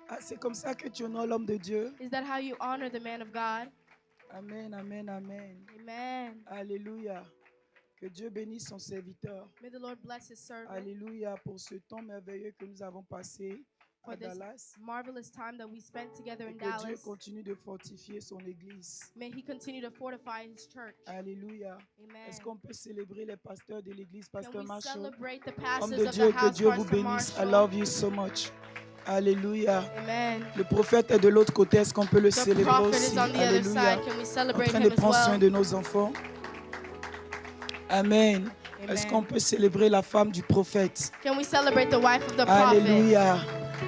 Ah, c'est comme ça que tu honores l'homme de Dieu. Is that how you honor the man of God? Amen, amen, amen. Amen. Alléluia. Que Dieu bénisse son serviteur. May the Lord bless his servant Alléluia pour ce temps merveilleux que nous avons passé for à this Dallas. marvelous time that we spent together Et in que Dieu Dallas. continue de fortifier son église. May he continue to fortify his church. Alléluia. Amen. Est-ce qu'on peut célébrer les pasteurs de l'église, Can Pasteur we Marshall? celebrate the Homme pastors de of Dieu, the que house, Dieu vous Pastor bénisse. I Marshall? love you so much. Alléluia. Amen. Le prophète est de l'autre côté. Est-ce qu'on peut le The célébrer prophet aussi? is on the other Alléluia. side. Can we En celebrate train him de as prendre soin well? de nos enfants. Amen. Est-ce qu'on peut célébrer la femme du prophète? Can we celebrate the wife of the prophet? Alléluia.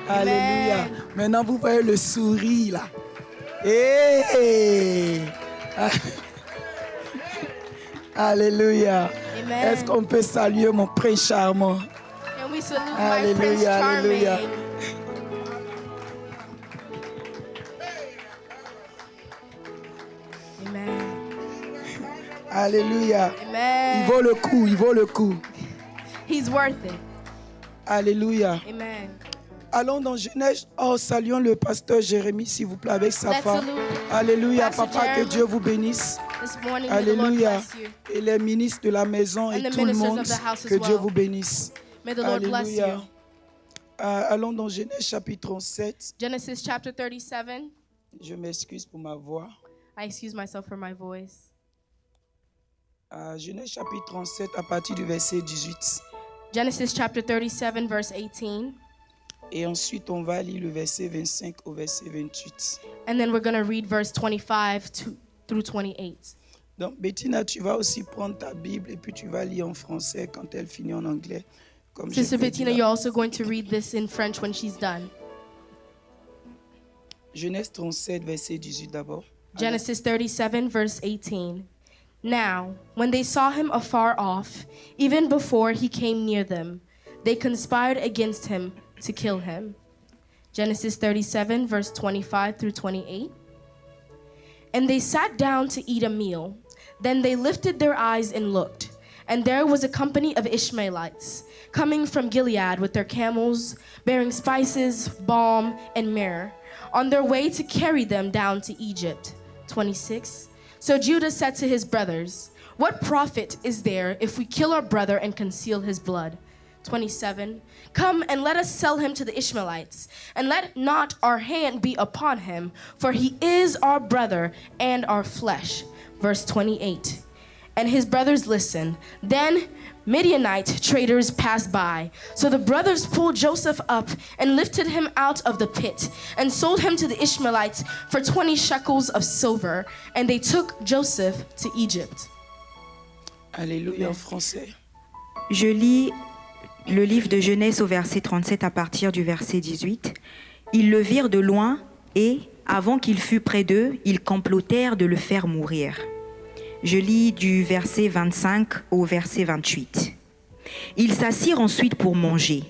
Alléluia. Amen. Maintenant, vous voyez le sourire là. Hey! Alléluia. Amen. Est-ce qu'on peut saluer mon prince charmant? Can we salute my Prince Alléluia, Charming? alléluia. Amen. Alléluia. Amen. Il vaut le coup, il vaut le coup. He's worth it. Alléluia. Amen. Allons dans Genèse. Oh, saluons le pasteur Jérémie, s'il vous plaît, avec sa Let's femme. salute Alléluia, Pastor papa, que Jeremy. Dieu vous bénisse. This morning, may the Lord Alléluia. bless you. Et les ministres de la maison And et the tout le ministers monde, of the house as que Dieu well. vous bénisse. May the Lord bless Alléluia. you. Allons dans Genèse chapitre 7. Genesis chapter 37. Je m'excuse pour ma voix. I excuse myself for my voice. Genèse chapitre 37 à partir du verset 18. Genesis chapter 37, verse 18. Et ensuite, on va lire le verset 25 au verset 28. And then we're going to read verse 25 through 28. Donc, Bettina, tu vas aussi prendre ta Bible et puis tu vas lire en français quand elle finit en anglais. Comme j'ai Sister fait Bettina, là. you're also going to read this in French when she's done. Genèse 37, verset 18 d'abord. Genesis 37, verse 18. Now, when they saw him afar off, even before he came near them, they conspired against him to kill him. Genesis 37, verse 25 through 28. And they sat down to eat a meal. Then they lifted their eyes and looked, and there was a company of Ishmaelites coming from Gilead with their camels, bearing spices, balm, and myrrh, on their way to carry them down to Egypt. 26. So Judah said to his brothers, "What profit is there if we kill our brother and conceal his blood?" 27. Come and let us sell him to the Ishmaelites, and let not our hand be upon him, for he is our brother and our flesh. Verse 28. And his brothers listened. Then Midianite traders passed by. So the brothers pulled Joseph up and lifted him out of the pit and sold him to the Ishmaelites for 20 shekels of silver. And they took Joseph to Egypt. Alléluia en français. Je lis le livre de Genèse au verset 37 à partir du verset 18. Ils le virent de loin et, avant qu'il fût près d'eux, ils complotèrent de le faire mourir. Je lis du verset 25 au verset 28. Ils s'assirent ensuite pour manger.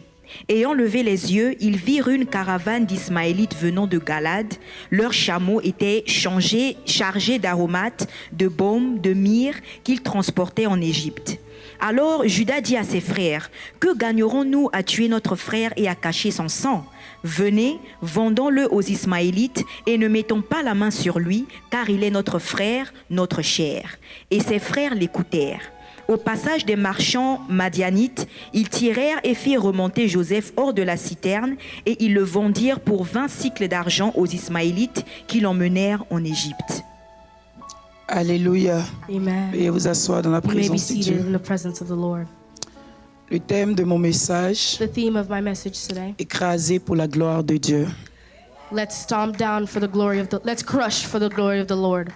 Ayant levé les yeux, ils virent une caravane d'Ismaélites venant de Galade. Leurs chameaux étaient chargés d'aromates, de baume, de myrrhe qu'ils transportaient en Égypte. Alors Judas dit à ses frères, « Que gagnerons-nous à tuer notre frère et à cacher son sang ? Venez, vendons-le aux Ismaélites et ne mettons pas la main sur lui, car il est notre frère, notre chair. » Et ses frères l'écoutèrent. Au passage des marchands madianites, ils tirèrent et firent remonter Joseph hors de la citerne et ils le vendirent pour 20 cycles d'argent aux Ismaélites qui l'emmenèrent en Égypte. Alléluia. Amen. Veuillez vous asseoir dans la You may be présence de seated Dieu. in the presence of the Lord. Le thème de mon message, The theme of my message today. écrasé pour la gloire de Dieu. Let's stomp down for the glory of the, let's crush for the glory of the Lord.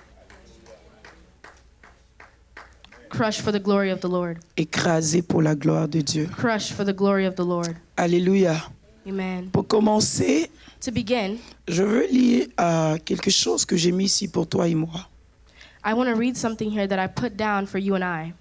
Crush for the glory of the Lord. Écrasé pour la gloire de Dieu. Crush for the glory of the Lord. Alléluia. Amen. Pour commencer, To begin, je veux lire quelque chose que j'ai mis ici pour toi et moi. I want to read something here that I put down for you and I.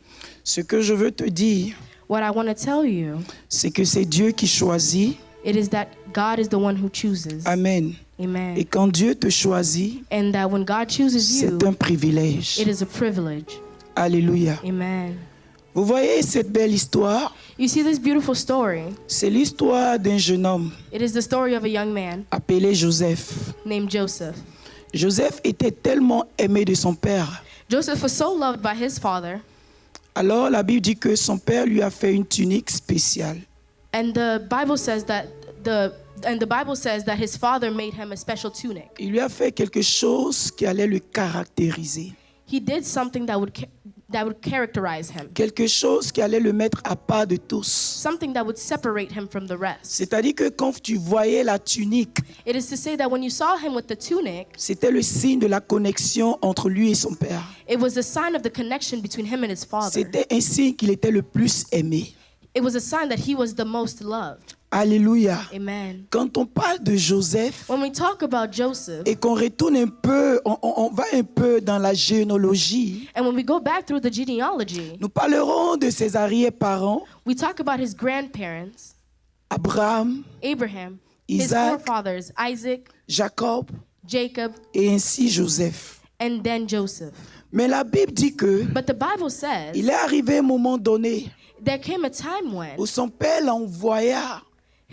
Ce que je veux te dire, What I want to tell you, c'est que c'est Dieu qui choisit. it is that God is the one who chooses. Amen. Amen. Et quand Dieu te choisit, And that when God chooses you, c'est un privilège. it is a privilege. Alléluia. Amen. Vous voyez cette belle histoire? You see this beautiful story? C'est l'histoire d'un jeune homme It is the story of a young man appelé Joseph. named Joseph. Joseph était tellement aimé de son père. Joseph was so loved by his father, Alors la Bible dit que son père lui a fait une tunique spéciale. and the Bible says that his father made him a special tunic. Il lui a fait quelque chose qui allait le caractériser. He did something that would characterize him, Quelque chose qui allait le mettre à part de tous. something that would separate him from the rest. C'est-à-dire que quand tu voyais la tunique, It is to say that when you saw him with the tunic, c'était le signe de la connexion entre lui et son père. it was a sign of the connection between him and his father. C'était un signe qu'il était le plus aimé. It was a sign that he was the most loved. Alléluia. Amen. Quand on parle de Joseph When we talk about Joseph, et qu'on retourne un peu, on va un peu dans la généalogie, and when we go back through the genealogy, nous parlerons de ses arrière-parents, we talk about his grandparents, Abraham, Abraham, his Isaac, forefathers, Isaac, Jacob Jacob, et ainsi Joseph. and then Joseph. Mais la Bible dit que But the Bible says il est arrivé un moment donné there came a time when où son père l'envoya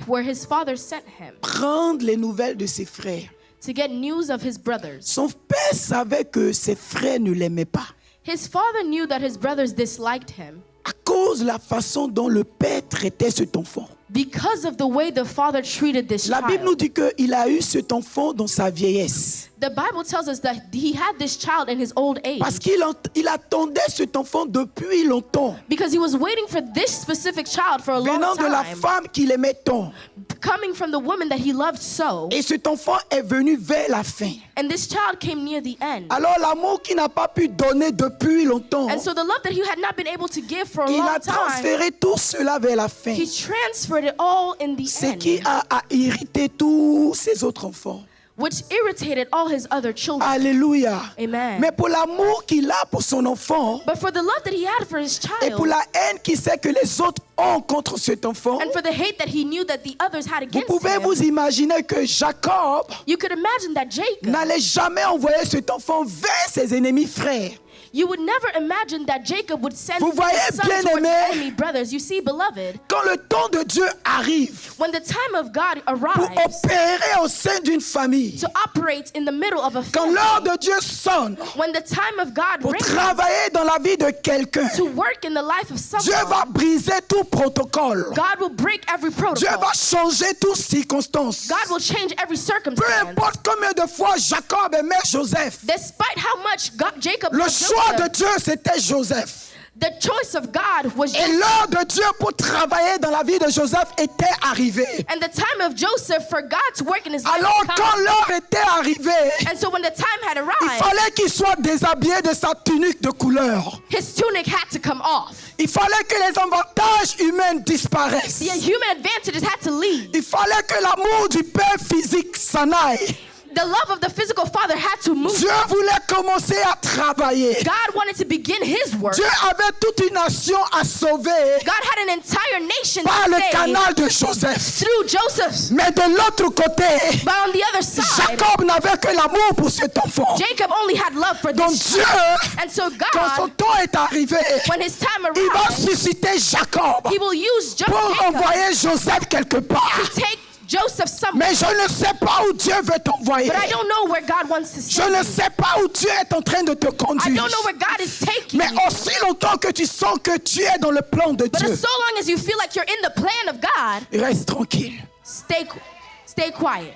where his father sent him prendre les nouvelles de ses frères. to get news of his brothers. Son père savait que ses frères ne l'aimaient pas His father knew that his brothers disliked him à cause de la façon dont le père traitait cet enfant. because of the way the father treated this La Bible nous child. dit qu'il a eu cet enfant dans sa vieillesse. The Bible tells us that he had this child in his old Parce age qu'il attendait cet enfant depuis longtemps. because he was waiting for this specific child for a long Venant de la time, femme qu'il aimait tant. coming from the woman that he loved so. Et cet enfant est venu vers la fin. And this child came near the end. Alors l'amour qu'il n'a pas pu donner depuis longtemps, And so the love that he had not been able to give for a il long a time, transféré tout cela vers la fin. he transferred it all in the Ce end, qui a irrité tous ses autres enfants. which irritated all his other children. Alléluia. Amen. Mais pour l'amour qu'il a pour son enfant But for the love that he had for his et pour child, la haine qu'il sait que les autres ont contre cet enfant, and for the hate that he knew that the others had vous against pouvez vous him, imaginer que Jacob you could imagine that Jacob, n'allait jamais envoyer cet enfant vers ses ennemis frères. you would never imagine that Jacob would send Vous voyez, his son towards bien-aimés, enemy brothers. You see, beloved, Quand le temps de Dieu arrive when the time of God pour arrives opérer au sein d'une famille, to operate in the middle of a quand l'heure family, de Dieu sonne when the time of God pour rings travailler dans la vie de quelqu'un, to work in the life of Dieu va someone, briser tout protocole. God will break every Dieu protocol. va changer toute circonstance. God will change every Peu circumstance. importe combien de fois Jacob aimait Joseph, Despite how much Jacob le loved choix de Joseph, Dieu c'était Joseph. the choice of God was Et Joseph. l'heure de Dieu pour travailler dans la vie de Joseph était arrivée. And the time of Joseph for God to work in his life Alors had quand come. l'heure était arrivée, And so when the time had il arrived, fallait qu'il soit déshabillé de sa tunique de couleur. his tunic had to come off. Il fallait que les avantages humains disparaissent. The human advantages had to leave. Il fallait que l'amour du père physique s'en aille. The love of the physical father had to move. Dieu voulait commencer à travailler. God wanted to begin his work. Dieu avait toute une nation à sauver God had an entire nation par to le save canal de Joseph. through Joseph. Mais de l'autre côté, But on the other side, Jacob n'avait que l'amour pour cet enfant. Jacob only had love for Donc this Dieu, child. And so quand son God, temps est arrivé, when his time il va arrives, susciter Jacob he will use pour Jacob envoyer Joseph quelque part. to take Joseph somewhere. Mais je ne sais pas où Dieu veut t'envoyer. But I don't know where God wants to Je send ne you. sais pas où Dieu est en train de te I conduire. don't know where God is taking Mais you. aussi longtemps que tu sens que tu es dans le plan de But Dieu, as so long as you feel like you're in the plan of God, reste tranquille. stay quiet.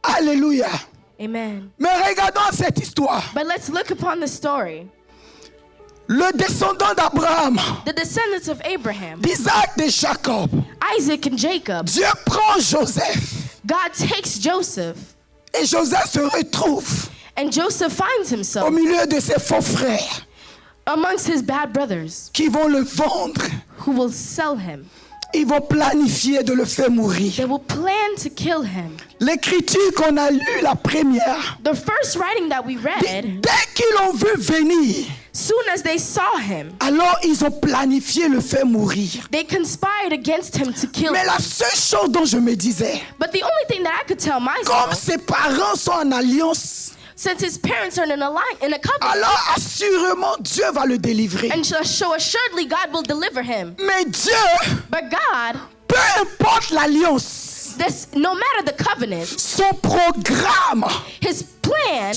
Alléluia. Amen. Mais regardons cette histoire. But let's look upon the story. Le descendant d'Abraham, The descendants of Abraham, d'Isaac, de Jacob. Isaac and Jacob. Dieu prend Joseph God takes Joseph, et Joseph se retrouve and Joseph finds au himself milieu de ses faux frères amongst his bad brothers qui vont le vendre. who will sell him. Ils vont planifier de le faire mourir. They will plan to kill him. L'écriture qu'on a lue, la première, The first writing that we read, dès qu'ils l'ont vu venir, soon as they saw him, alors ils ont planifié le faire mourir. they conspired against him to kill Mais him. la seule chose dont je me disais, But the only thing that I could tell comme myself, ses parents sont en alliance, since his parents are in a covenant. alors assurément Dieu va le délivrer. And so assuredly God will deliver him. Mais Dieu, But God, peu importe l'alliance, no matter the covenant, son programme, his plan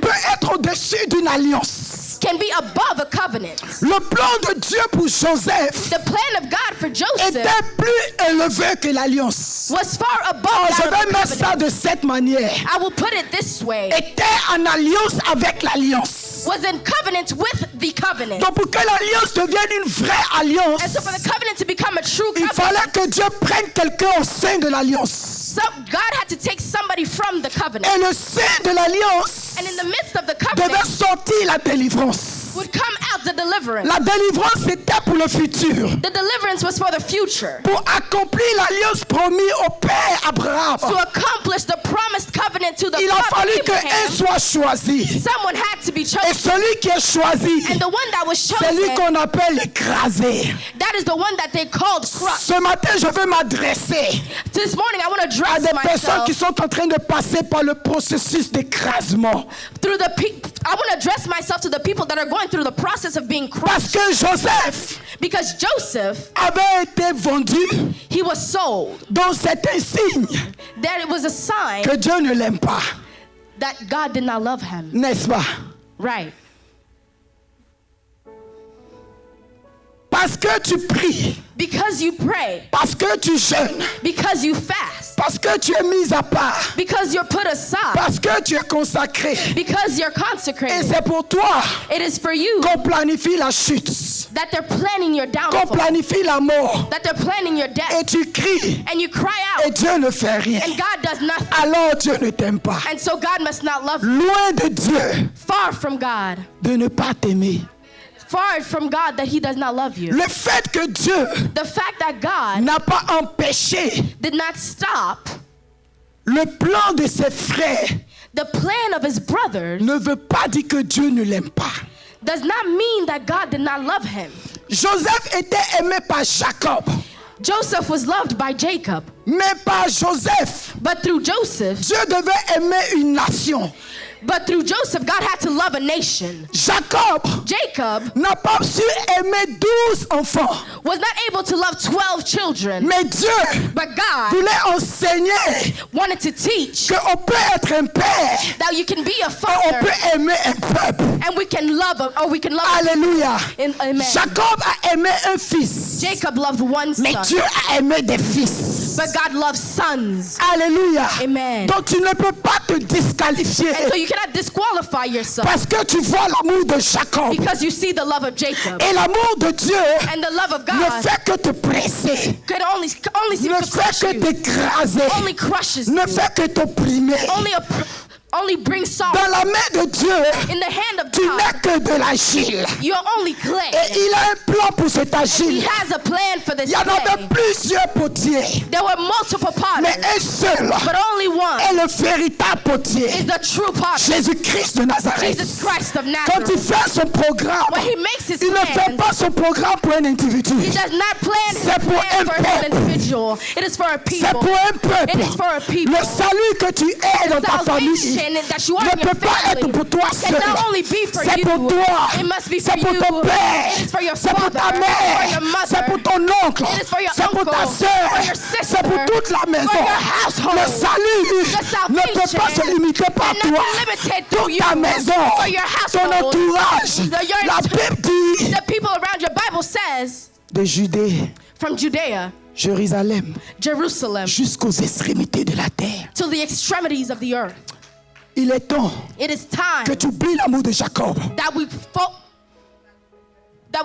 peut être au-dessus d'une alliance. can be above a covenant. Le plan de Dieu pour Joseph The plan of God for Joseph était plus élevé que l'alliance. was far Oh, above je that vais of the mettre ça covenant. de cette manière. I will put it this way. Était en alliance avec l'alliance. Was in covenant with the covenant. Donc pour que l'alliance devienne une vraie alliance, And so for the covenant to become a true il covenant, fallait que Dieu prenne quelqu'un au sein de l'alliance. so God had to take somebody from the covenant. Et le sein de l'alliance And in the midst of the devait covenant sortir la délivrance. would come out the deliverance. La délivrance c'était pour le futur. The deliverance was for the future. Pour accomplir l'alliance promise au père Abraham, To accomplish the promised covenant to the il a father fallu qu'un Abraham, soit choisi. someone had to be Et chosen. celui qui est choisi, And the one that was c'est lui chosen, qu'on appelle écrasé. that is the one that they called crushed. Ce matin, je veux m'adresser This morning I want to à address des personnes myself qui sont en train de passer par le processus d'écrasement. through the I want to address myself to the people that are going through the process of being Parce crushed. que Joseph Because Joseph, avait été vendu, he was sold. donc c'est un signe That it was a sign que Dieu ne l'aime pas, that God did not love him. n'est-ce pas? Right. Parce que tu pries, Because you pray, parce que tu jeûnes, because you fast, parce que tu es mis à part, because you're put aside, parce que tu es consacré. because you're Et consecrated. c'est pour toi It is for you qu'on planifie la chute, that they're planning your qu'on downfall, planifie la mort. that they're planning your Et death, tu cries and you cry et out, Dieu ne fait rien. and God does nothing. Alors Dieu ne t'aime pas. And so God must not love you. Loin de Dieu Far from God. de ne pas t'aimer. Far from God that he does not love you. Le fait que Dieu The fact that God n'a pas empêché did not stop le plan de ses frères the plan of his brothers ne veut pas dire que Dieu ne l'aime pas. does not mean that God did not love him. Joseph était aimé par Jacob, Joseph was loved by Jacob, mais par Joseph, but through Joseph, Dieu devait aimer une nation. God had to love a nation. Jacob Jacob n'a pas su aimer 12 enfants, was not able to love 12 children, mais Dieu but God voulait enseigner wanted to teach qu'on peut être un père that you can be a et on father peut aimer un peuple. and we can love Alléluia. Amen. Jacob a aimé un fils, Jacob loved one mais son, Dieu a aimé des fils. but God loves sons. Alléluia. Amen. Donc tu ne peux pas te disqualifier And so you cannot disqualify yourself parce que tu vois l'amour de Jacob. because you see the love of Jacob. Et l'amour de Dieu And the love of ne God fait que te presser, could only seem ne to fait crush que you, t'écraser, only crushes ne you, fait que t'opprimer. only brings sorrow. Dans la main de Dieu, In the hand of tu n'es God, que de l'argile. you're only clay. Et il a un plan pour cet He argile. has a plan for this Il y en avait clay. plusieurs potiers, There were multiple mais potters, un seul but only one est le véritable potier. is the true potter, Jésus-Christ de Nazareth. Jesus Christ of Quand il Nazareth. fait son programme, When he makes his il ne fait plan, pas son programme pour un individu. he does not plan his C'est pour plan un for an peuple. individual. It is for a C'est people. pour un peuple. It is for a people. Le salut que tu es dans ta famille Salvation that you are ne in your peut pas être family pour toi seul. cannot only be for C'est you. pour toi. It must be for C'est pour you. ton père. It is for your C'est pour father, ta for mère. your mother. C'est pour ton oncle. It is for your C'est pour ta uncle, soeur. for your sister, C'est pour toute la maison. for your household. Le salut The ne peut pas se salvation limiter par cannot toi. be limited to Toute you, ta maison, for your ton household, entourage. your La Bible dit The people around your Bible says de Judée, from Judea, Jérusalem, Jerusalem, jusqu'aux extrémités de la terre. to the extremities of the earth. Il est temps It is time que tu oublies l'amour de Jacob. that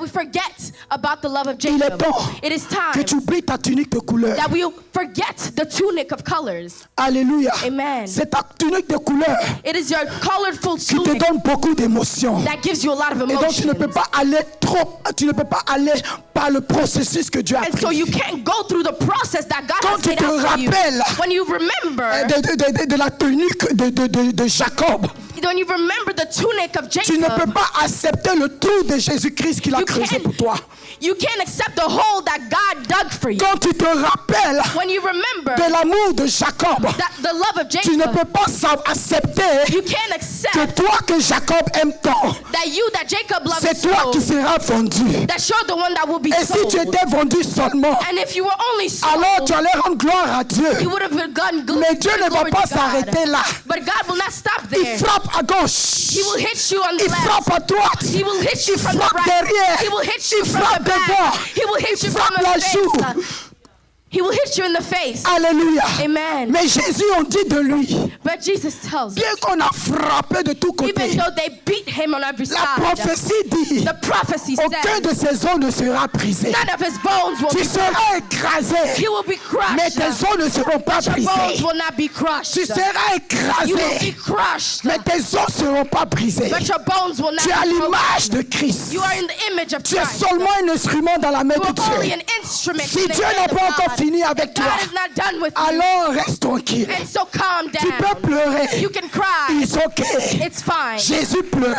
we forget about the love of Il est Jacob. temps It is que time tu oublies ta tunique de couleur. that we forget the tunic of colors. Alléluia. Amen. C'est ta tunique de couleur It is your colorful qui te tunic donne beaucoup d'émotions. that gives you a lot of Et donc tu ne peux emotions. pas aller trop, tu ne peux pas aller par le processus que Dieu a And so pris. you can't go through the process that God Quand has tu laid te out for you. rappelles When you remember, de la tunique de Jacob, when you remember the tunic of tu ne peux Jacob, pas accepter le trou de Jésus-Christ qu'il a You creusé can't- pour toi. you can't accept the hole that God dug for you. Quand tu te rappelles When you remember de l'amour de Jacob, that the love of tu ne Jacob, peux pas accepter you can't que accept toi que Jacob aime tant, that Jacob loves c'est toi so, qui seras vendu. that you're the one that will be Et si sold. tu étais vendu seulement, And if you were only alors tu sold, allais rendre gloire à Dieu. you would have gotten Mais Dieu ne va glory pas to God. s'arrêter là. But God will not stop Il there. frappe à gauche. He will hit you on the Il left. frappe à droite. He will hit you Il from the frappe right. derrière. He will hit you Il from frappe the back. devant. He will hit you Il from frappe the la face. joue. He will hit you in the face. Alléluia. Amen. Mais Jésus, on dit de lui, But Jesus tells us, bien qu'on a frappé de tous côtés, even though they beat him on every la side, prophétie dit, the prophecy aucun said, de ses os ne sera brisé. none of his bones will Tu be seras écrasé, You will be mais crushed. tes os ne seront pas Your bones brisés. will not be crushed. Tu seras You will be écrasé, crushed. mais tes os ne seront pas brisés. But your bones will not Tu es à be broken. l'image de Christ. You are in the image of Tu es Christ. seulement un instrument dans la main You de are only Dieu. an instrument. Si in the Dieu hand n'a of pas encore God. fini avec toi, God is not done with you. alors reste tranquille. And so calm Tu peux down. pleurer. You can cry. It's okay. It's fine. Jésus pleura.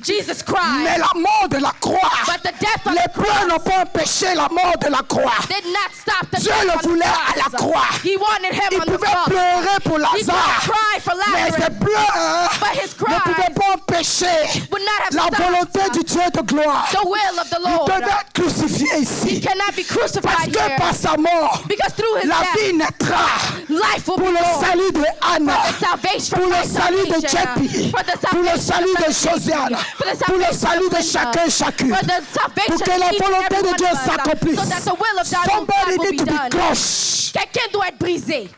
Jesus Mais cried. la mort de la croix, But the death on les the pleurs n'ont cross pas empêché la mort de la croix. did not stop the Dieu death le on the voulait à la cross. croix. He wanted him Il on the pouvait cross. pleurer pour He could Lazare, cry for mais Lazarus. ses pleurs But his ne pouvaient cries pas empêcher would not have la stopped volonté du Dieu de gloire. the will of the Il Lord. devait être crucifié He ici. cannot be Parce crucified que here. par sa mort, Because through his la death, vie naîtra life will pour be le born. salut de Anna, For the salvation, pour for le my salut de salvation, Jeppy, for the pour le salvation salut de of Josiane, for the pour le salvation salut of de Linda, chacun, chacune, for the salvation pour que la of each and volonté every de one Dieu of us, s'accomplisse. so that the will of God Somebody will need to be be done. crushed. Quelqu'un doit être brisé.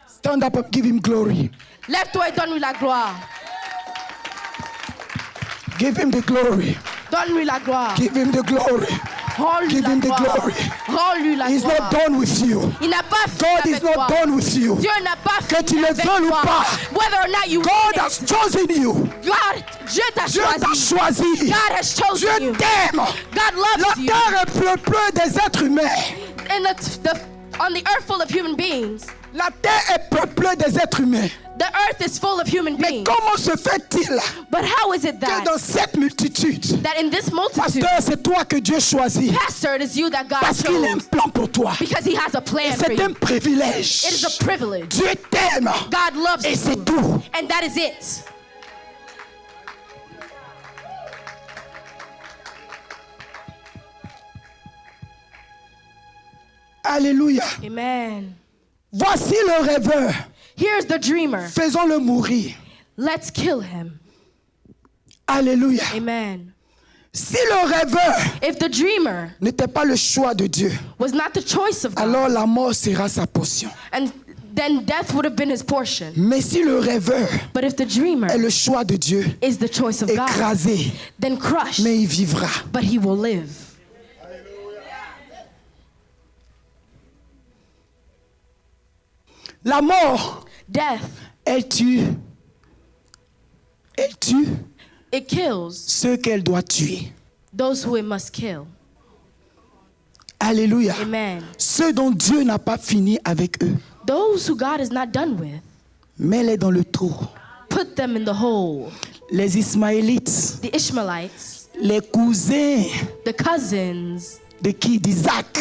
Stand up and give him glory. Lève-toi et donne-lui la gloire. Give him the glory. Donne-lui la gloire. Give him the glory. Rends-lui Give la him the gloire. glory. Rends-lui la He's gloire. not done with you. Il n'a pas God fini is avec toi. not done with you. Dieu n'a pas Que tu fini le avec veuilles ou toi. pas. Whether or not you God want has it. chosen you. God, Dieu t'a Dieu t'a choisi. choisi. God has chosen Dieu you. t'aime. God La loves you. terre est peuplée des êtres humains. And on the earth full of human beings. La terre est peuplée des êtres humains. The earth is full of human Mais beings. comment se fait-il But how is it que that, dans cette multitude, that in this multitude, pasteur, c'est toi que Dieu choisit pastor, it is you that God parce qu'il a un chose? plan pour toi. Because he has a Et plan for c'est un you. privilège. It is a privilege. Dieu t'aime God loves et c'est you. tout. And that is it. Alléluia. Amen. Voici le rêveur. Here's the dreamer. Faisons-le mourir. Let's kill him. Alléluia. Amen. Si le rêveur If the dreamer n'était pas le choix de Dieu, was not the choice of God, alors la mort sera sa portion. and then death would have been his portion. Mais si le rêveur But if the dreamer est le choix de Dieu, is the choice of God, écrasé, then crushed, mais il vivra. but he will live. La mort, Death, elle tue. Elle tue it kills ceux qu'elle doit tuer. those who it must kill. Alléluia. Amen. Ceux dont Dieu n'a pas fini avec eux, Those who God is not done with, mets-les dans le trou. put them in the hole. Les Ismaélites, The Ishmaelites, les cousins the cousins de qui? D'Isaac,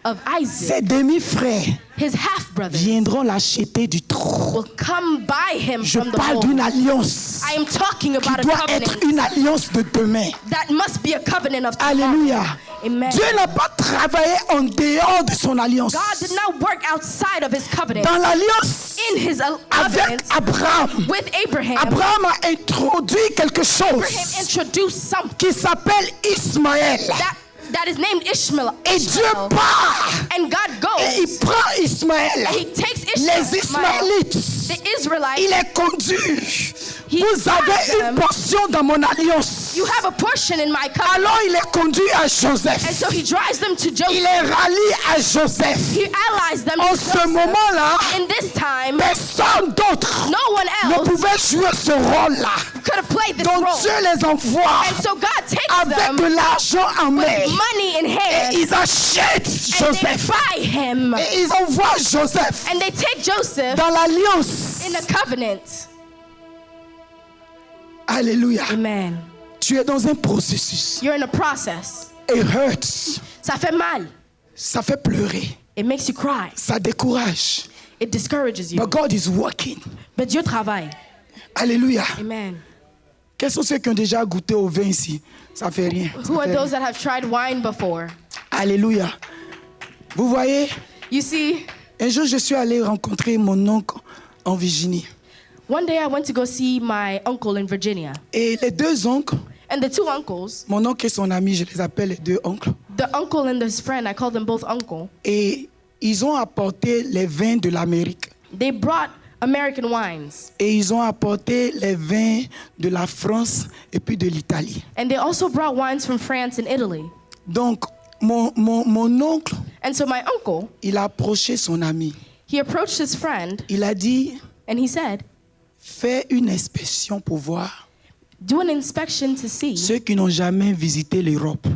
of Isaac, ses demi-frères his half-brothers, viendront l'acheter du trou. will come by him Je from the parle hole. d'une alliance I am talking qui about a doit être covenant une alliance de demain. that must be a covenant of Alléluia. tomorrow. Amen. Dieu n'a pas travaillé en dehors de son alliance. God did not work outside of his covenant. Dans l'alliance In his avec covenant Abraham, with Abraham, Abraham a introduit quelque Abraham chose introduced something qui s'appelle Ismaël. that is named Ishmael. Et Dieu part And God et il goes prend Ismaël. and he takes Les Ishmael, Ismaélites, the Israelites. il est conduit. He Vous avez drives une them. portion dans mon alliance. You have a portion in my covenant. Alors il est conduit à And Joseph. so he drives them to Il Joseph. est rallié à Joseph. He allies them En to ce Joseph. moment-là, In this time, personne d'autre no one ne else pouvait jouer ce rôle-là. could have played this Donc role. Dieu les envoie And so God takes avec them de l'argent en main. with money in hand Et ils achètent and they Joseph. buy him. Et ils envoient Joseph And they take Joseph dans l'alliance. in a covenant. Alléluia. Amen. Tu es dans un processus. You're in a process. It hurts. Ça fait mal. ça fait pleurer, It makes you cry. ça décourage. It discourages you. But God is working. But Dieu travaille. Alléluia. Amen. Quels sont ceux qui ont déjà goûté au vin ici? Ça fait rien. Ça Who are fait those rien. that have tried wine before? Alléluia. Vous voyez, You see, un jour je suis allé rencontrer mon oncle en Virginie. one day I went to go see my uncle in Virginia. Et les deux oncles, And the two uncles, mon oncle et son ami, je les appelle les deux oncles. the uncle and his friend, I call them both uncle, Et ils ont apporté les vins de l'Amérique. they brought American wines. Et ils ont apporté les vins de la France et puis de l'Italie. And they also brought wines from France and Italy. Donc, mon oncle, And so my uncle, il a approché son ami. he approached his friend Il a dit, and he said, fais une inspection pour voir do an inspection to see ceux qui n'ont jamais visité l'Europe.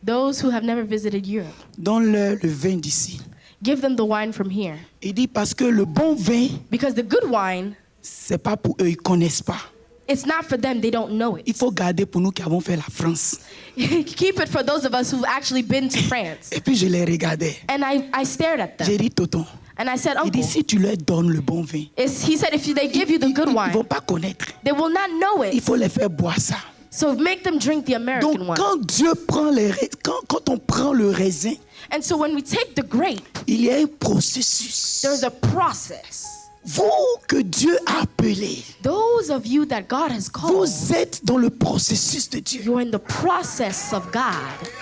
those who have never visited Europe. Donne-leur le vin d'ici. Give them the wine from here. Il dit parce que le bon vin, Because the good wine, c'est pas pour eux, ils connaissent pas. it's not for them, they don't know Il it. faut garder pour nous qui avons fait la France. Keep it for those of us who've actually been to France. Et puis je les regardais. And I stared at J'ai them. dit, Tonton, And I said, il dit, Uncle, si tu leur donnes le bon vin, he said, if they give you the good ils wine, vont pas connaître. they will not know Il it. faut les faire boire ça. So make them drink the Donc American wine. quand Dieu prend quand on prend le raisin, And so when we take the grape, il y a un processus. there's a process. Vous que Dieu a appelé, Those of you that God has called, vous êtes dans le processus de Dieu. you're in the process of God.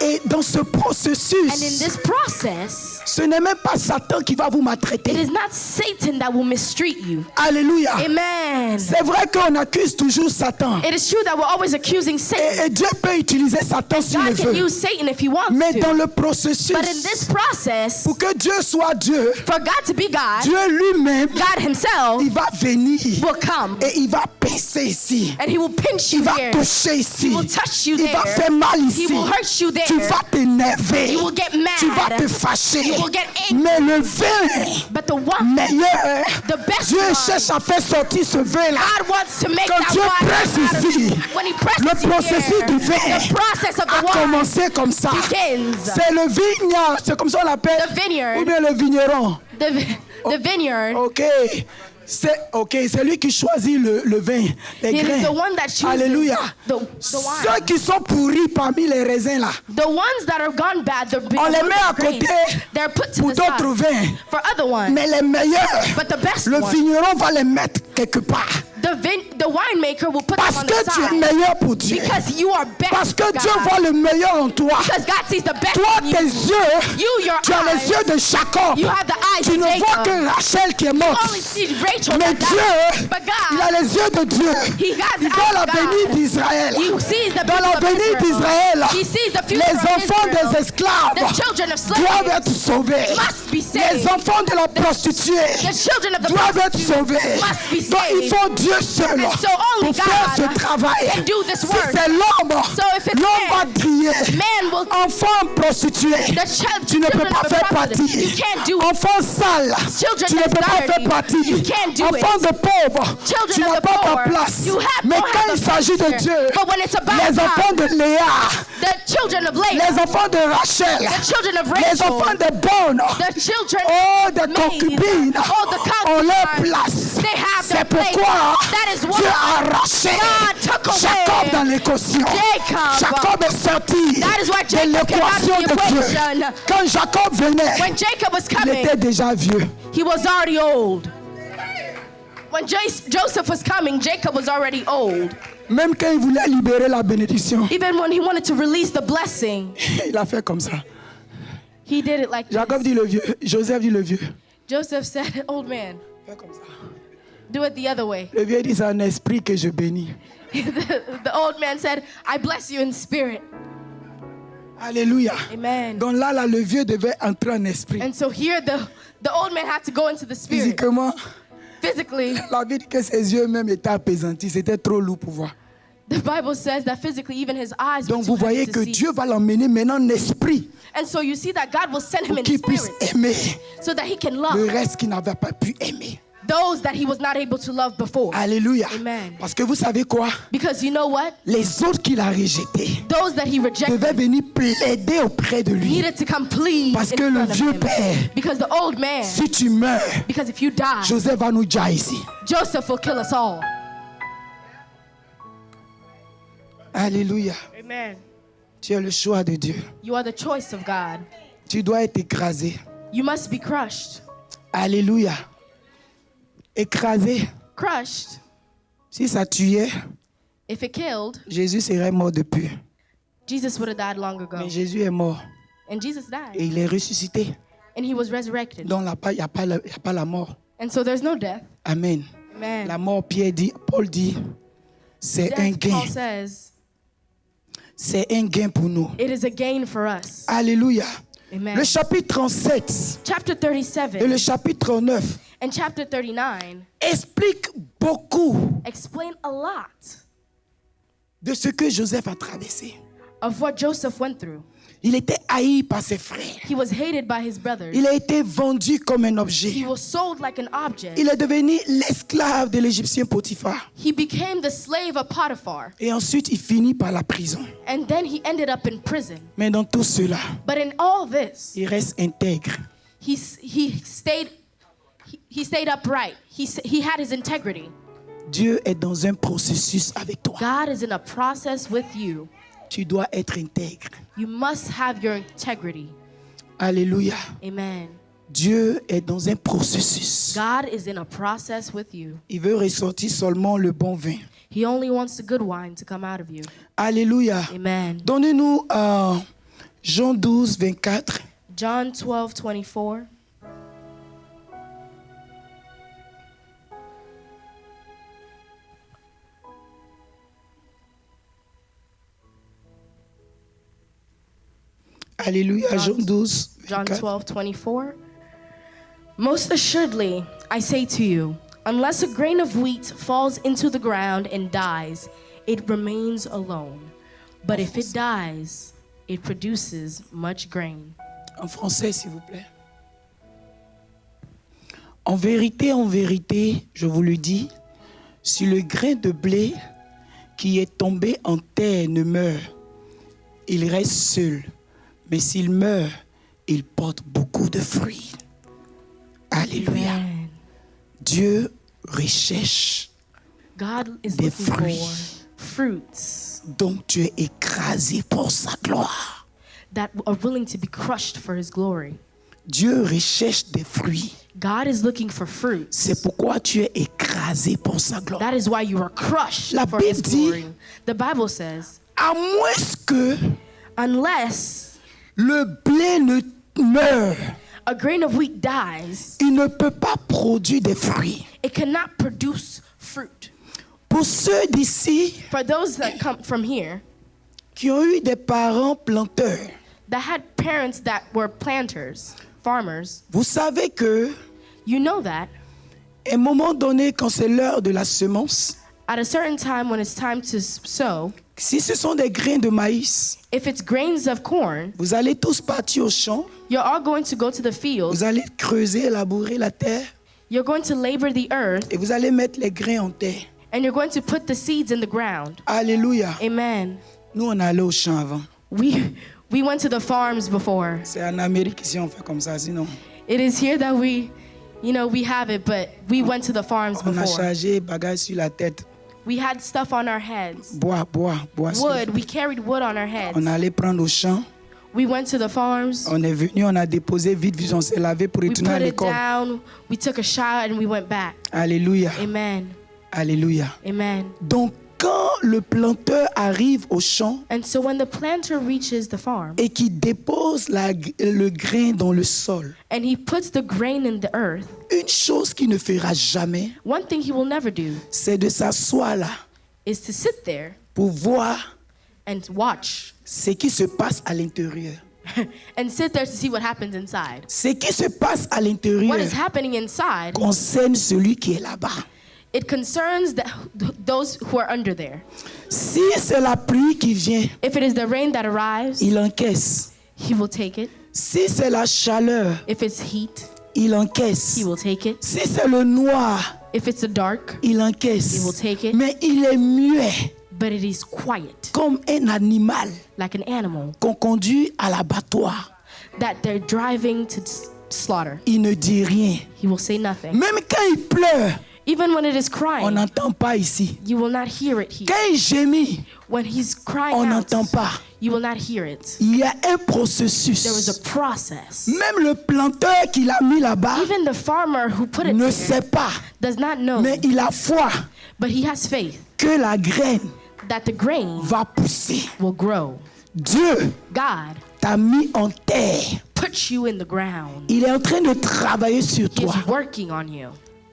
Et dans ce And in processus, this process, ce n'est même pas Satan qui va vous it maltraiter. is not Satan that will mistreat you. Alléluia. Amen. C'est vrai qu'on accuse toujours Satan. It is true that we're always accusing Satan. Et Dieu peut utiliser Satan s'il le God can veut. use Satan if he wants Mais dans to. le processus, But in this process, pour que Dieu soit Dieu, for God to be God, Dieu lui-même, God himself il va venir will come et il va pincer ici. and he will pinch Il you va here. toucher ici. He will touch you Il va there. faire mal He ici. will hurt you Tu there. vas t'énerver. You will get Tu vas mad. te fâcher. You will get angry. Mais le vin But the one, meilleur, the best Dieu one, cherche à faire sortir ce vin-là. God wants to make Quand that Dieu wine presse out of ici, you. When he presses le you processus here, du vin the process of a the wine commencé comme ça. begins. C'est le vignard, c'est comme ça on l'appelle. The vineyard. Ou bien le vigneron. The vineyard. Ok. C'est lui qui choisit le vin, les He is grains. the one that chooses Alléluia. the Ceux wine. qui sont pourris parmi les raisins là, The ones that are gone bad, on les met à côté they're put to pour the d'autres side vins. for other ones. Mais les meilleurs, But the best le one, vigneron va les mettre quelque part. the winemaker will put Parce them on que the tu es side meilleur pour Dieu. because you are best Parce que for Dieu God. voit le meilleur en toi. Because God sees the best Toi, in tes you. yeux, You, your tu as les eyes, yeux de Jacob. you have the eyes Tu of ne vois Jacob. que Rachel qui est You morte. only see Rachel Mais that died. Dieu, But il a God, les yeux de Dieu. He has Il the voit eyes of l'avenir God. d'Israël. He sees the Dans people of l'avenir Israel. d'Israël, He sees the future les of enfants Israel. des esclaves The children of doivent slaves être sauvés. must be Les saved. enfants de la prostituée The children of the doivent être prostitute sauvés. must be Donc il saved. faut Dieu seul And so only pour faire God ce travail. can do this Si work. c'est l'homme, So if it's l'homme va man, crier. Man will Enfant prostitué, tu ne peux children pas of the faire prostitute. partie. You can't do it. Enfant sale, Children tu ne that's peux pas dirty. faire partie. You can't do Enfant it. de pauvre, Children tu of n'as the pas ta poor, place. you have- Mais don't quand have il a s'agit place de Dieu, there. But when it's about les God, enfants de Léa, the children of Leah, les enfants de Rachel, the children of les Rachel, enfants de Bonne, the children oh, des maids, concubines, oh, the ont leur concubines, place. they have C'est their place. pourquoi That is why Dieu a arraché God took away Jacob dans l'équation. Jacob. Jacob est sorti That is why de Jacob came out of l'équation the de Dieu. equation. Quand Jacob venait, When Jacob was il coming, était déjà vieux. he was already old. When Joseph was coming, Jacob was already old. Même quand il voulait libérer la bénédiction, Even when he wanted to release the blessing, il a fait comme ça. he did it like Jacob this. dit le vieux, Joseph dit le vieux. Joseph said, old man, Fais comme ça. do it the other way. Le vieux dit, c'est un esprit que je bénis. The old man said, I bless you in spirit. Alléluia. Amen. Donc là, le vieux devait entrer en esprit. And so here the old man had to go into the spirit. Physiquement, Physically, la vie dit que ses yeux même étaient apaisantis. C'était trop lourd pour voir. the Bible says that physically even his eyes were Donc too vous voyez heavy que to see. Dieu va l'emmener maintenant en esprit And so you see that God will send him pour in qu'il puisse spirit aimer so that he can le love reste qu'il n'avait pas pu aimer. those that he was not able to love before. Alléluia. Amen. Parce que vous savez quoi? Because you know what? Les autres qu'il a rejetés Those that he rejected devaient venir plaider auprès de lui. needed to come plead Parce in que le front of vieux him. père, Because the old man, si tu meurs, because if you die, Joseph va nous dire ici. Joseph will kill us all. Alléluia. Amen. Tu as le choix de Dieu. You are the choice of God. Tu dois être écrasé. You must be crushed. Alléluia. Écrasé. Crushed. Si ça tuait, If it killed, Jésus serait mort depuis. Jesus would have died long ago. Mais Jésus est mort And Jesus died. et il est ressuscité. And he was resurrected. Donc il n'y a pas la mort. And so there's no death. Amen. Amen. La mort, Paul dit, c'est un Death, gain. Paul says, C'est un gain pour nous. it is a gain for us. Alléluia. Amen. Le chapitre 37 Chapter et 37 le chapitre 39 and chapter 39 expliquent beaucoup explain a lot de ce que Joseph a traversé. of what Joseph went through. Il était haï par ses frères. He was hated by his brothers. Il a été vendu comme un He objet. was sold like an object. Il est devenu l'esclave de l'Égyptien Potiphar. He became the slave of Potiphar. Et ensuite, il finit par la prison. And then he ended up in prison. Mais dans tout cela, But in all this, il reste intègre. he stayed upright. He had his integrity. Dieu est dans un processus avec toi. God is in a process with you. Tu dois être intègre. You must have your integrity. Alléluia. Amen. Dieu est dans un processus. God is in a process with you. Il veut ressortir seulement le bon vin. He only wants the good wine to come out of you. Alléluia. Amen. Donnez-nous Jean 12, 24. John 12:24. Alléluia. Jean 12, John 24. 12:24. Most assuredly, I say to you, unless a grain of wheat falls into the ground and dies, it remains alone. But if it dies, it produces much grain. En français, s'il vous plaît. En vérité, je vous le dis, si le grain de blé qui est tombé en terre ne meurt, il reste seul. Mais s'il meurt, il porte beaucoup de fruits. Alléluia. Amen. Dieu recherche God is Des looking for fruits. fruits dont tu es écrasé pour sa gloire. that are willing to be crushed for his glory. Dieu recherche des fruits. God is looking for fruits. C'est pourquoi tu es écrasé pour sa gloire. That is why you are crushed La for his Bible dit- glory. The Bible says, À moins que unless le blé ne meure, a grain of wheat dies, il ne peut pas produire des fruits. it cannot produce fruit. Pour ceux d'ici For those that come from here qui ont eu des parents planteurs, that had parents that were planters, farmers, vous savez que you know that à un moment donné, quand c'est l'heure de la semence, at a certain time when it's time to sow, si ce sont des grains de maïs, if it's grains of corn, vous allez tous partir au champ, you're all going to go to the field, vous allez creuser, labourer la terre you're going to labor the earth, et vous allez mettre les grains en terre. and you're going to put the seeds in the ground. Alléluia. Amen. Nous, on est allé au champ avant. We went to the farms before. C'est en Amérique ici, on fait comme ça. Sinon, It is here that we have it, but we went to the farms on a before. chargé bagages sur la tête. We had stuff on our heads. Bois. Wood. We carried wood on our heads. On allait prendre au champ. We went to the farms. On est venu, on a déposé vite, on s'est lavé pour We retourner à put it l'école. down. We took a shower and we went back. Alléluia. Amen. Alléluia. Amen. Donc, quand le planteur arrive au champ And so when the planter reaches the farm et qu'il dépose le grain dans le sol, and he puts the grain in the earth, une chose qu'il ne fera jamais, one thing he will never do c'est de s'asseoir là is to sit there pour voir and watch ce qui se passe à l'intérieur. and sit there to see what happens inside. Ce qui se passe à What l'intérieur is happening inside, concerne celui qui est là-bas. it concerns those who are under there. Si c'est la pluie qui vient, If it is the rain that arrives, il encaisse. he will take it. Si c'est la chaleur, If it's heat, il encaisse. he will take it. Si c'est le noir, If it's a dark, il he encaisse. will take it. Mais il est muet, But it is quiet, comme un animal like an animal qu'on conduit à l'abattoir. that they're driving to slaughter. Il ne dit rien. He will say nothing. Même quand il pleure, Even when it is on crying, n'entend pas ici. you will not hear it here. Quand il gémit, When he's crying on out, n'entend pas. you will not hear it. Il y a un There is a processus. process. Même le planteur qui l'a mis là-bas Even the farmer who put it ne there sait pas, does not know, mais il a foi but he has faith que la graine that the grain va pousser. will grow. Dieu God t'a mis en terre. puts you in the ground. Il est en train de travailler sur He toi. is working on you.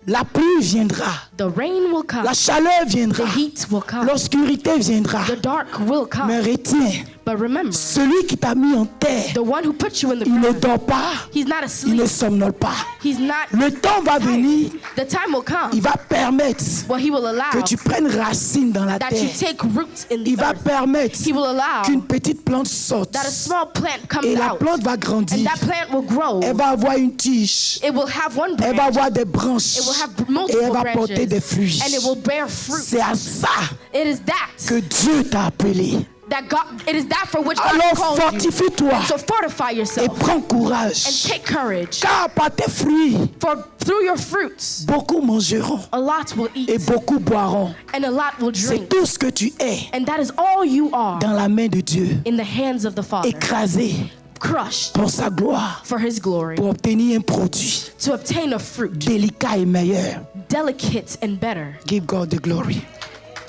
La pluie viendra, The rain will come. la chaleur viendra, The heat will come. l'obscurité viendra. The dark will come. Mais retiens, But remember, celui qui t'a mis en terre, the one who put you in the il ne ground, dort pas, he's not il ne asleep. somnole pas. He's not Le temps va venir, tired. The time will come. il va permettre Well, he will allow que tu prennes racine dans la that you terre. take root in the Il va earth. permettre He will allow qu'une petite plante sorte. that a small plant Et comes la out. plante va And grandir. that plant will grow. Elle va avoir une tige. It will have one Elle va branch. avoir des branches. It will have Et elle multiple va porter des branches. fruits. And it will bear fruit. C'est à ça It is that que Dieu t'a appelé. that God. It is that for which God Alors called you. fortifie-toi So fortify et yourself prends and courage. take courage. Car par tes fruits, For through your fruits, beaucoup mangeront a lot will et eat beaucoup boiront. and a lot will C'est drink. tout ce que tu es And that is all you are dans la main de Dieu. in the hands of the Father, Écrasé crushed pour sa gloire, for His glory, pour obtenir un produit to obtain a fruit délicat et meilleur. delicate and better. Give God the glory.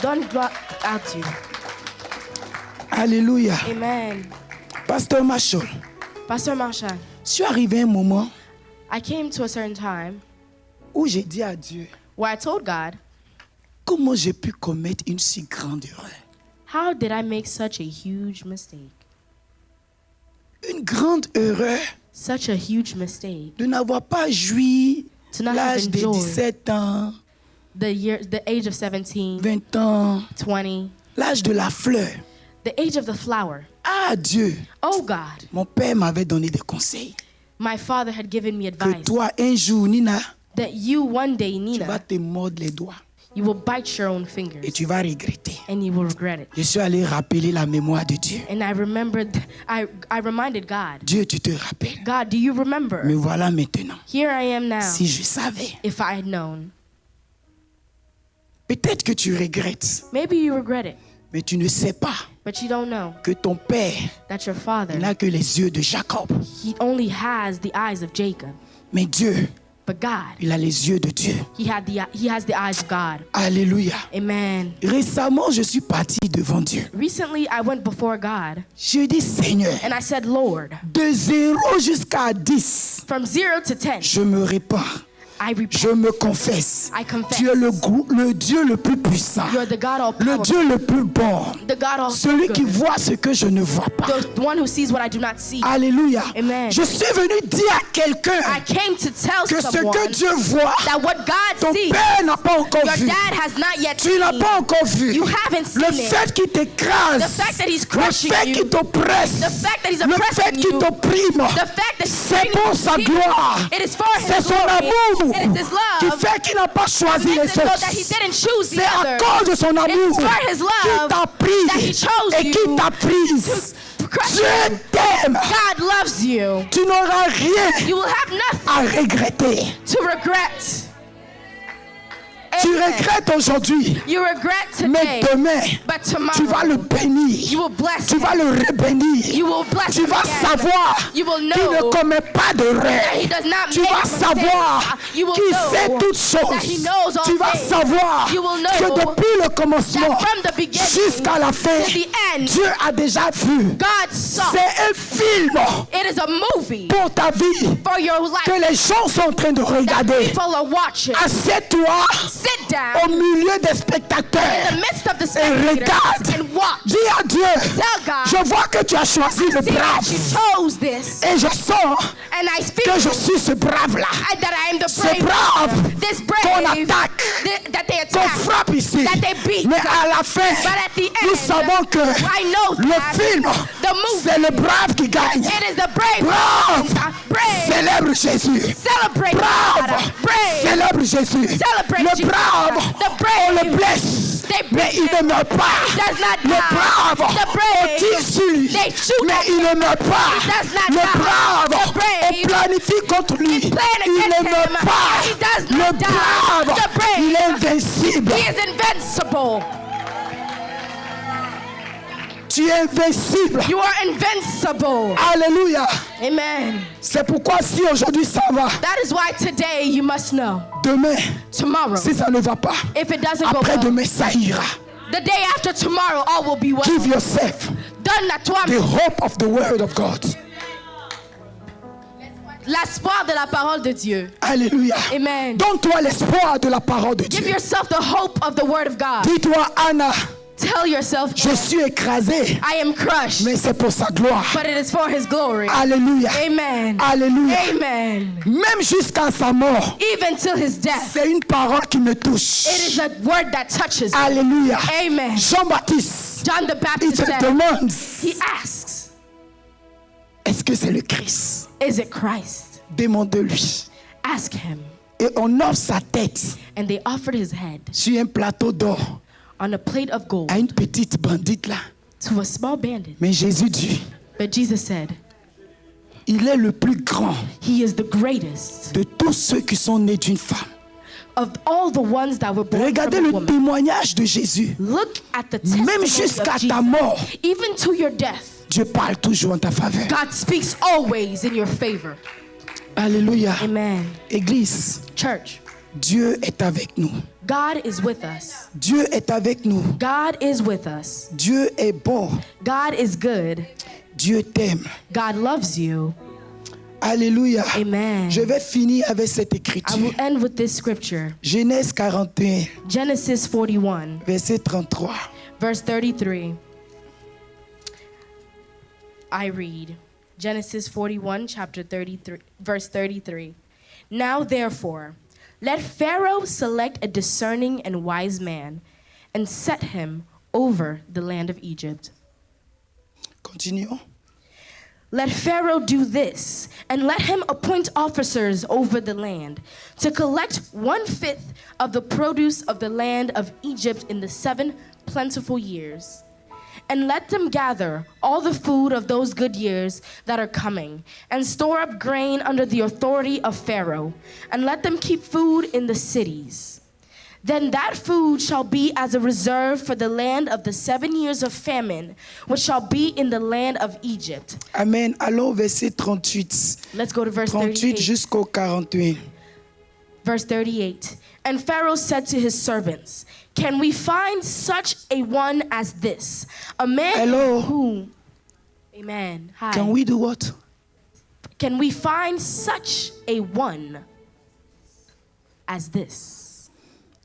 Don't go out to you. Alléluia. Amen. Pasteur Machol, Pastor Marshall, je suis arrivé à un moment I came to a certain time où j'ai dit à Dieu, where I told God, comment j'ai pu commettre une si grande erreur? how did I make such a huge mistake? Une grande erreur Such a huge mistake. de n'avoir pas joui To not have l'âge de enjoyed 17 ans, the age of 17, 20 ans, 20, l'âge de la fleur. the age of the flower. Ah Dieu, Oh God, mon père m'avait donné des conseils. my father had given me Que advice toi, un jour, Nina, that you one day, tu vas Nina, te mordre les doigts you will bite your own et fingers tu vas regretter. and you will regret it. Je suis allé rappeler la mémoire de Dieu. And I remembered, I reminded God, Dieu, tu te rappelles. God, do you remember? Me voilà maintenant. Here I am now. Si je savais. If I had known. Peut-être que tu regrettes, Maybe you regret it, mais tu ne sais pas but you don't know que ton père that your father, n'a que les yeux de Jacob. he only has the eyes of Jacob. Mais Dieu, But God, il a les yeux de Dieu. he has the eyes of God. Alléluia. Amen. Récemment, je suis parti devant Dieu. Recently, I went before God Je dis, Seigneur, and I said, Lord, de 0 jusqu'à 10, from 0 to 10, je me répands. I repent. Je me confesse. I confess. Tu es le Dieu le plus puissant. You are the God all Le powerful, Dieu le plus bon. the God all Celui qui good, voit ce que je ne vois pas. the one who sees what I do not see. Alléluia. Amen. Je suis venu dire à I quelqu'un came to tell que ce someone que Dieu voit, that what God ton sees, père n'a pas encore your vu. dad has not yet Tu n'as seen. pas encore vu. You haven't Le seen it. fait qu'il t'écrase, The fact that he's le crushing fait you, qu'il t'oppresse, the fact that he's le fait oppressing qu'il you, t'opprime, the fact that he's c'est bringing pour you sa peace, gloire. it is for C'est his son glory. amour It is his qui love. fait qu'il n'a pas choisi les Makes it so that he autres. didn't choose the C'est à others. cause de son amour It's for his qu'il love t'a pris that he chose et qu'il you t'a prise. to crush Dieu you. t'aime. God loves you. Tu n'auras rien You will have nothing à regretter. to regret. Tu Amen. regrettes aujourd'hui, You regret mais today, demain, but tu vas le tomorrow bénir. you will bless Tu vas him. le rebénir. You will bless Tu him vas again. savoir You will qu'il ne know commet pas de he rêve. does not Tu make vas mistakes. savoir You will qu'il sait know toutes that he choses. knows all Tu vas things. savoir You will que know depuis le commencement that from the beginning jusqu'à la fin, to the end, Dieu a déjà vu. God saw. C'est un film It is a movie pour ta vie for your que life les gens sont en train de that regarder. people are watching. Assieds-toi Sit au down milieu des in spectateurs the midst of the et regarde. spectators and watch. Dis à Dieu, Tell God, je vois que tu as choisi le see that brave. you chose this, Et je sens and I speak que je suis ce brave-là. that I am the Ce brave, brave this qu'on brave attaque, that they qu'on attack. frappe ici. That they beat. Mais à la fin, But at the nous end, savons que I know le that film, the movie, c'est le brave qui gagne. it is the brave, Brave, brave, célèbre Célèbre Jésus. Celebrate Brave. God. Brave. Célèbre Jésus. Celebrate Le Jesus. brave, The brave. on le blesse, They mais il ne meurt pas. does not Le die. brave, The on brave. tire sur lui, They shoot mais at il ne meurt pas. He does not Le die. brave, The brave. on planifie contre lui, They plan il against ne meurt him. pas. He does Le not die. brave, The brave. il est invincible. He is invincible. Tu es invincible. You are invincible. Alléluia. Amen. C'est pourquoi si aujourd'hui ça va, That is why today you must know. demain, Tomorrow, si ça ne va pas, if it doesn't go après well, demain ça ira. the day after tomorrow, all will be well. Give yourself Donne à toi the hope of the word of God. l'espoir de la parole de Dieu. Alléluia. Amen. Donne-toi l'espoir de la parole de Give Dieu. yourself the hope of the word of God. Dis-toi, Anna, Tell yourself, je suis écrasé, I am crushed, mais c'est pour sa gloire. but it is for his glory. Alléluia. Amen. Alléluia. Amen. Même jusqu'à sa mort, Even till his death, c'est une parole qui me touche. it is a word that touches me. Alléluia. Amen. Jean-Baptiste, John the il Baptist te said, demande, he asks, est-ce que c'est le Christ? is it Christ? Demande-lui. Ask him. Et on offre sa tête And they offered his head sur un plateau d'or on a plate of gold à une petite bandite là. to a small bandit. Mais Jésus dit, But Jesus said, il est le plus grand he is the greatest de tous ceux qui sont nés d'une femme. of all the ones that were born Regardez from a le woman. témoignage de Jésus. Look at the Même testimony jusqu'à of ta Jesus. mort, Even to your death, Dieu parle toujours en ta faveur. God speaks always in your favor. Alléluia. Amen. Église, Church, Dieu est avec nous. God is with us. Dieu est avec nous. God is with us. Dieu est bon. God is good. Dieu t'aime. God loves you. Alléluia. Amen. Je vais finir avec cette I écriture. will end with this scripture. Genèse 41, Genesis 41, verset 33. verse 33. I read Genesis 41, chapter 33, verse 33. Now therefore, let Pharaoh select a discerning and wise man and set him over the land of Egypt. Continuons. Let Pharaoh do this, and let him appoint officers over the land to collect 1/5 of the produce of the land of Egypt in the 7 plentiful years. And let them gather all the food of those good years that are coming, and store up grain under the authority of Pharaoh, and let them keep food in the cities. Then that food shall be as a reserve for the land of the 7 years of famine, which shall be in the land of Egypt. Amen. Allons au verset 38. Let's go to verse 38 38. jusqu'au 41. Verse 38. And Pharaoh said to his servants, can we find such a one as this? A man Hello. who... Amen. Hi. Can we do what? Can we find such a one as this?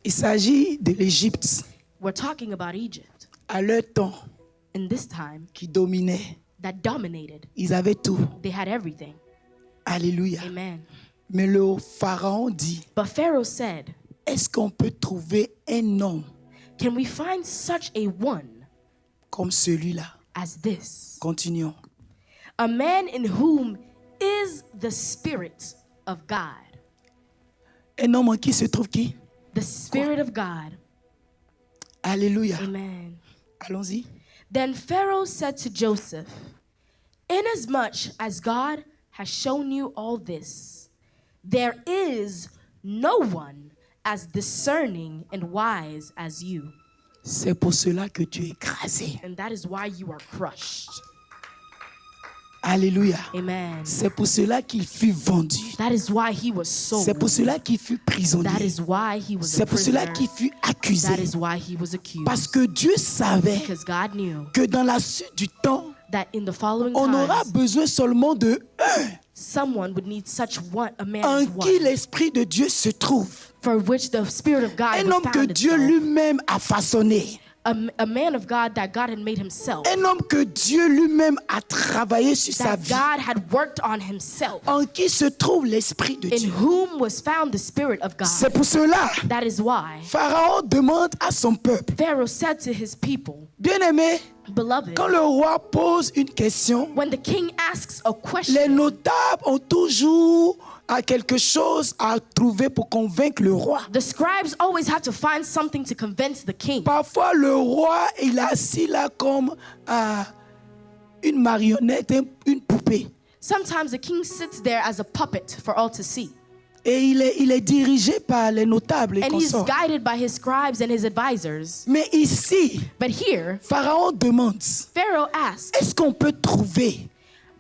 Il s'agit de l'Égypte We're talking about Egypt. à leur temps In this time, qui dominait. that dominated. Ils avaient tout. They had everything. Alléluia. Amen. Mais le pharaon dit, But Pharaoh said, est-ce qu'on peut trouver un homme can we find such a one comme celui-là? as this? Continuons. A man in whom is the Spirit of God. Un homme en qui se trouve qui? The Spirit of God. Alléluia. Amen. Allons-y. Then Pharaoh said to Joseph, inasmuch as God has shown you all this, there is no one as discerning and wise as you. C'est pour cela que tu es écrasé. And that is why you are crushed. Alléluia. Amen. C'est pour cela qu'il fut vendu. That is why he was sold. C'est pour cela qu'il fut That prisonnier. is why he was a C'est pour cela prisoner. qu'il fut accusé. That is why he was accused. Parce que Dieu savait Because God knew que dans la suite du temps, that in the following on aura times, besoin seulement de un someone would need such one, a man en as qui one, l'Esprit de Dieu se trouve. for which the Spirit of God Un would homme que found Dieu itself. lui-même a façonné. A man of God that God had made himself, Un homme que Dieu lui-même a travaillé sur sa that vie. God had worked on himself, En qui se trouve l'Esprit de in Dieu. whom was found the Spirit of God. C'est pour cela, That is why Pharaon demande à son peuple, Pharaoh said to his people, bien-aimé, beloved, quand le roi pose une question, when the king asks a les question, notables ont toujours a quelque chose à trouver pour convaincre le roi. The scribes always have to find something to convince the king. Parfois, le roi, il est assis là comme une marionnette, une poupée. Sometimes the king sits there as a puppet for all to see. Et il est dirigé par les notables et And he's consorts. guided by his scribes and his advisors. Mais ici, But here, Pharaon demande, Pharaoh asks, est-ce qu'on peut trouver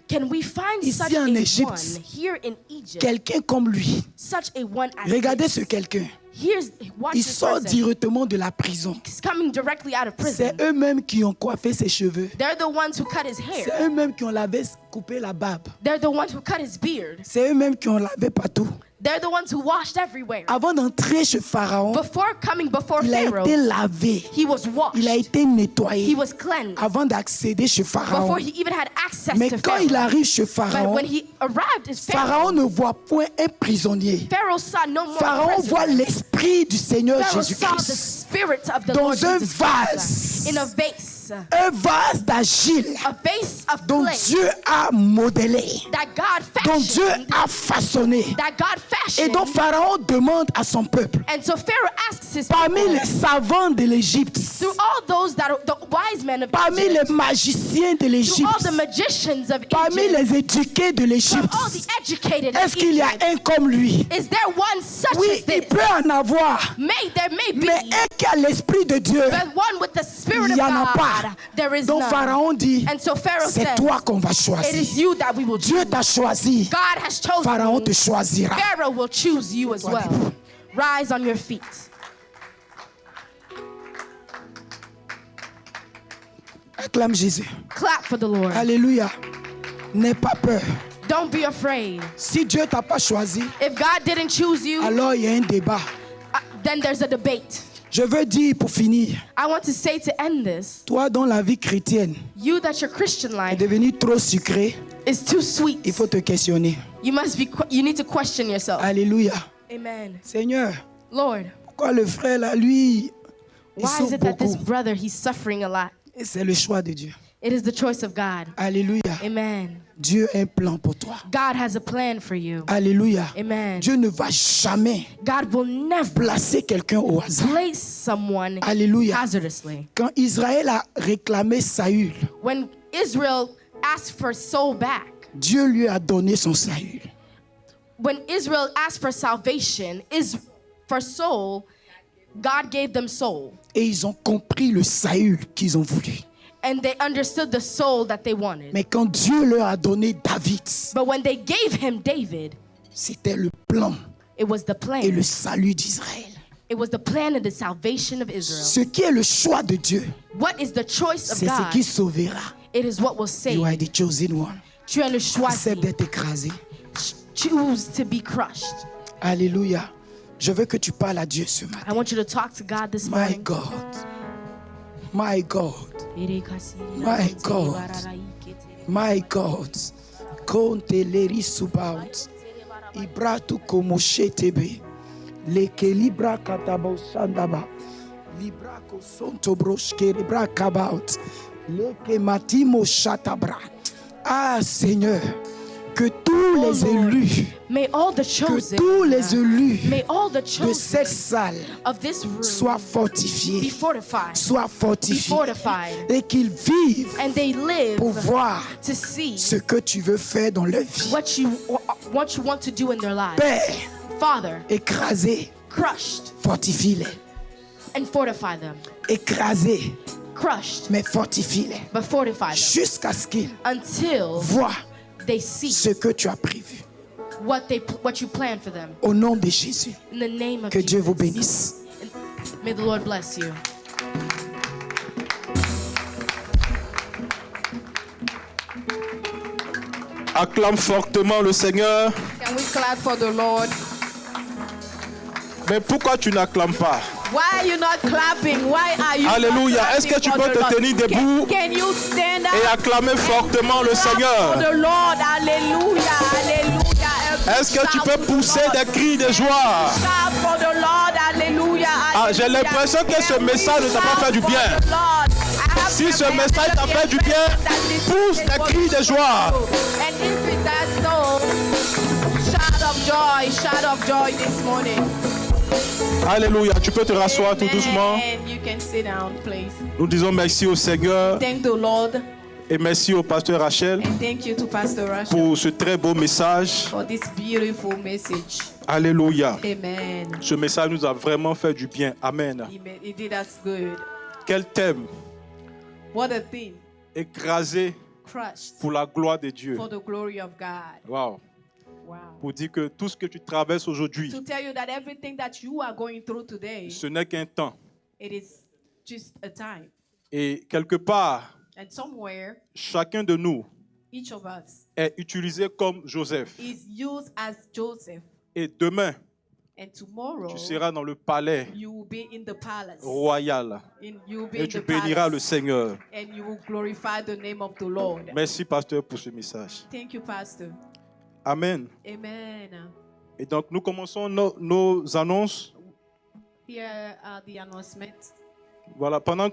can we find Ici such en a Égypte, one here in Egypt? quelqu'un comme lui? Such a one as Regardez this? ce quelqu'un. Watch Il this sort person. directement de la prison. He's coming directly out of prison. C'est eux-mêmes qui ont coiffé ses cheveux. They're the ones who cut his hair. C'est eux-mêmes qui ont coupé la barbe. They're the ones who cut his beard. C'est eux-mêmes qui ont lavé partout. They're the ones who washed everywhere. Avant d'entrer chez Pharaon, Before coming before il a Pharaoh, été lavé. he was washed. Il a été nettoyé He was cleansed avant d'accéder chez Pharaon. before he even had access Mais to quand il Pharaoh. arrive chez But Pharaon, when he arrived as Pharaon Pharaoh, ne voit point un prisonnier. Pharaoh saw no more Pharaon voit prisoners. l'esprit du Seigneur Pharaoh saw the Jésus-Christ spirit of the dans Lord un Jesus vase. Christ in a vase d'argile of dont clay Dieu a modelé, that God dont Dieu fashioned, a façonné. that God Et fashioned. donc Pharaon demande à son peuple, And so Pharaoh asks his parmi people, les savants de l'Égypte, through all those that are the wise men of parmi Egypt, les magiciens de through all l'Égypte, the magicians of parmi Egypt, les éduqués de from l'Égypte, all the educated est-ce of qu'il y a Egypt, un comme lui? is there one such Oui, as il this? peut en avoir, There may be, mais un qui a l'esprit de Dieu, but one with the spirit il of n'y en a God, pas. there is Donc none. Pharaon dit, And so Pharaoh c'est says, toi qu'on va it is choisir. you that we will Dieu choose. t'a choisi, God has chosen Pharaon you. te choisira. Pharaoh will choose you as Toi, well. debout. Rise on your feet. Acclame Jésus. Clap for the Lord. Alléluia. N'aie pas peur. Don't be afraid. Si Dieu t'a pas choisi, If God didn't choose you, alors il y a un débat. then there's a debate. Je veux dire pour finir, I want to say to end this, toi dont la vie chrétienne you that your Christian est life devenue trop sucrée, is too sweet. il faut te questionner. You need to question yourself. Alléluia. Amen. Seigneur, Lord, pourquoi le frère là, lui, il why is souffre it that this beaucoup? brother, he's suffering a lot? Et c'est le choix de Dieu. It is the choice of God. Alléluia. Amen. Dieu a un plan pour toi. God has a plan for you. Alléluia. Amen. Dieu ne va jamais God will never placer quelqu'un au hasard. place someone Alléluia. hazardously. Quand Israël a réclamé Saül, When Israel asked for Saul back, Dieu lui a donné son Saül. when Israel asked for salvation, for Saul, God gave them Saul. Et ils ont compris le Saül qu'ils ont voulu. And they understood the soul that they wanted. Mais quand Dieu leur a donné David, But when they gave him David, c'était le plan it was the et le plan. salut d'Israël. It was the plan and the salvation of Israel. Ce qui est le choix de Dieu, What is the choice of c'est ce God? qui sauvera. It is what will You are save. the chosen one. Tu es le choisi. Accepte d'être écrasé. Choose to be crushed. Alléluia. Je veux que tu parles à Dieu ce matin. I want you to talk to God this My morning. God. My God. My God. My God. Konte leri subaut. Ibratu komoshetebe. Leke libra katabo shandaba. Libra kosonto broshke libra kabaut. Leke matimo shatabra. Ah Seigneur, que tous les élus, May all the que chosen, tous les élus may all the de cette chosen salle of this room soient be fortifiés, fortified, soient be fortifiés fortified, et qu'ils vivent and they live pour voir to see ce que tu veux faire dans leur vie. what you want to do in their lives. Père, Father, écrasé, crushed fortifie-les. and fortify them. Écrasé, Crushed, mais fortifie-les. but fortify them Jusqu'à ce qu'ils until voient they see ce que tu as prévu. what you plan for them. Au nom de Jésus, In the name of que Dieu vous Jesus. bénisse. May the Lord bless you. Acclame fortement le Seigneur. Can we clap for the Lord? Mais pourquoi tu n'acclames pas? Why are you not clapping? Why are you Alléluia. not Est-ce que tu clapping peux for te the tenir Lord? debout Can you stand up et acclamer fortement le clap for Seigneur? the Lord? Hallelujah. Hallelujah. Est-ce que tu peux pousser des cris de joie? Clap for the Lord. Hallelujah. Ah, j'ai l'impression que ce message ne t'a pas fait du bien. Si ce message t'a fait du bien, pousse des cris de joie. And if it does so, shout of joy, shout of joy this morning. Alléluia. Tu peux te rasseoir tout doucement. Amen. You can sit down, please. Nous disons merci au Seigneur Thank the Lord et merci au pasteur Rachel and thank you to Pastor Rachel pour ce très beau message. for this beautiful message. Alléluia. Amen. Ce message nous a vraiment fait du bien. Amen. He did us good. Quel thème What a thing. écrasé Crushed pour la gloire de Dieu. for the glory of God. Wow. Wow. Pour dire que tout ce que tu traverses aujourd'hui, To tell you that everything that you are going through today, ce n'est qu'un temps. it is just a time. Et quelque part, And somewhere, chacun de nous each of us est utilisé comme Joseph. is used as Joseph. Et demain, And tomorrow, tu seras dans le palais you will be in the palace. royal You will be et in tu the béniras le palace. Seigneur. And you will glorify the name of the Lord. Merci, pasteur, pour ce message. Thank you, Pastor. Amen. Amen. Et donc, nous commençons nos annonces. Here are the announcements. Voilà, pendant